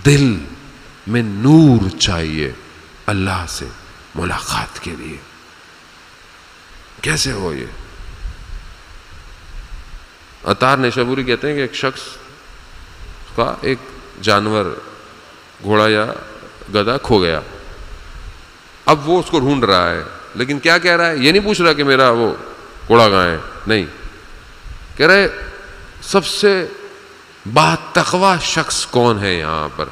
दिल में नूर चाहिए अल्लाह से मुलाकात के लिए। कैसे हो ये? अतार नेशापुरी कहते हैं कि एक शख्स का एक जानवर, घोड़ा या गधा खो गया। अब वो उसको ढूंढ रहा है, लेकिन क्या कह रहा है? ये नहीं पूछ रहा कि मेरा वो घोड़ा कहाँ है, नहीं, कह रहे सबसे बातकवा शख्स कौन है यहां पर?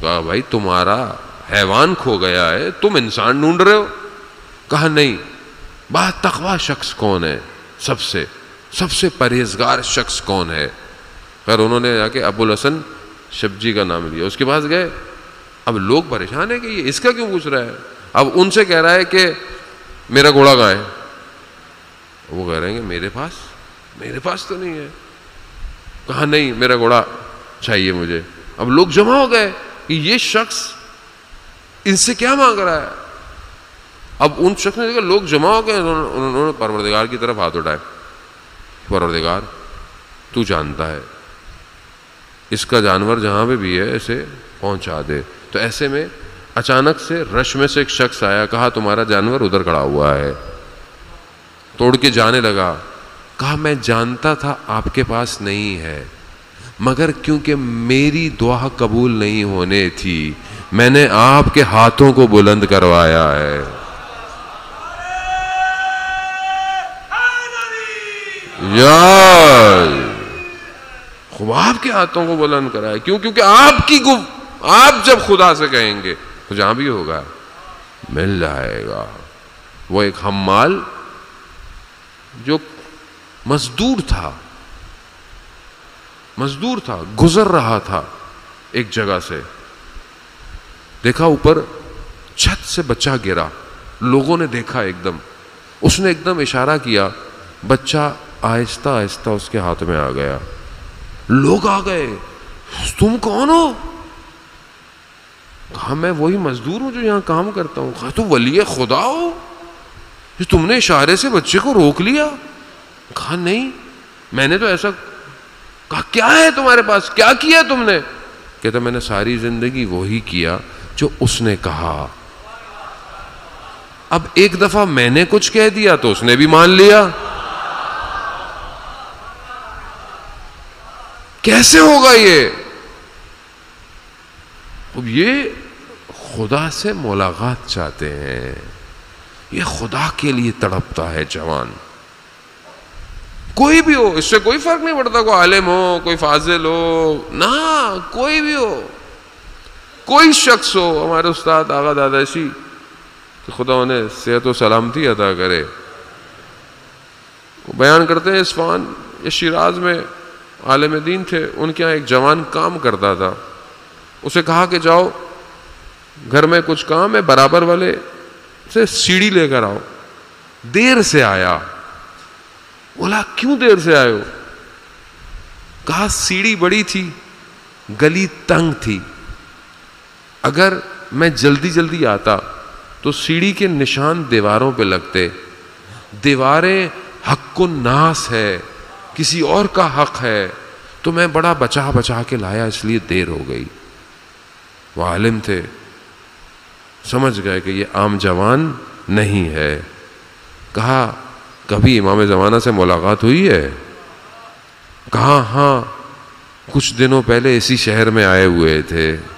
कहा भाई तुम्हारा हैवान खो गया है, तुम इंसान ढूंढ रहे हो? कहा नहीं, बातकवा शख्स कौन है, सबसे परहेजगार शख्स कौन है? खैर उन्होंने जाके अबुल हसन शब्जी का नाम लिया, उसके पास गए। अब लोग परेशान है कि ये इसका क्यों पूछ रहा है। अब उनसे कह रहा है कि मेरा घोड़ा कहाँ है? वो कह रहे हैं कि मेरे पास तो नहीं है। कहा नहीं, मेरा घोड़ा चाहिए मुझे। अब लोग जमा हो गए कि ये शख्स इनसे क्या मांग रहा है। अब उन शख्स ने देखा लोग जमा हो गए, उन्होंने परवरदिगार की तरफ हाथ उठाए, परवरदिगार तू जानता है, इसका जानवर जहां पे भी है इसे पहुंचा दे। तो ऐसे में अचानक से रश में से एक शख्स आया, कहा तुम्हारा जानवर उधर खड़ा हुआ है। तोड़ के जाने लगा। कहा मैं जानता था आपके पास नहीं है, मगर क्योंकि मेरी दुआ कबूल नहीं होने थी, मैंने आपके हाथों को बुलंद करवाया है। यार खूब आपके हाथों को बुलंद कराया। क्यों? क्योंकि आप जब खुदा से कहेंगे तो जहां भी होगा मिल जाएगा। वो एक हम्माल जो मजदूर था, गुजर रहा था एक जगह से, देखा ऊपर छत से बच्चा गिरा। लोगों ने देखा, एकदम उसने एकदम इशारा किया, बच्चा आहिस्ता आहिस्ता उसके हाथ में आ गया। लोग आ गए, तुम कौन हो? कहा मैं वही मजदूर हूं जो यहां काम करता हूं। कहा तो वली खुदा हो, जो तुमने इशारे से बच्चे को रोक लिया? कहा नहीं, मैंने तो ऐसा। कहा क्या है तुम्हारे पास, क्या किया तुमने? कहता मैंने सारी जिंदगी वही किया जो उसने कहा। अब एक दफा मैंने कुछ कह दिया तो उसने भी मान लिया। कैसे होगा ये? अब ये खुदा से मुलाकात चाहते हैं, ये खुदा के लिए तड़पता है जवान। कोई भी हो, इससे कोई फर्क नहीं पड़ता, कोई आलिम हो, कोई फाजिल हो, ना कोई भी हो, कोई शख्स हो। हमारे उस्ताद आगा दादाशी कि खुदा उन्हें सेहत व सलामती अता करे, वो बयान करते हैं इस्फहान या शिराज में आलिम दीन थे, उनके यहाँ एक जवान काम करता था। उसे कहा कि जाओ घर में कुछ काम है, बराबर वाले से सीढ़ी लेकर आओ। देर से आया। बोला क्यों देर से आए हो? कहा सीढ़ी बड़ी थी, गली तंग थी, अगर मैं जल्दी जल्दी आता तो सीढ़ी के निशान दीवारों पे लगते। दीवारें हक्कुन नास है, किसी और का हक है, तो मैं बड़ा बचा बचा के लाया, इसलिए देर हो गई। वो आलिम थे, समझ गए कि ये आम जवान नहीं है। कहा कभी इमाम ज़माना से मुलाकात हुई है? कहा हाँ, कुछ दिनों पहले इसी शहर में आए हुए थे।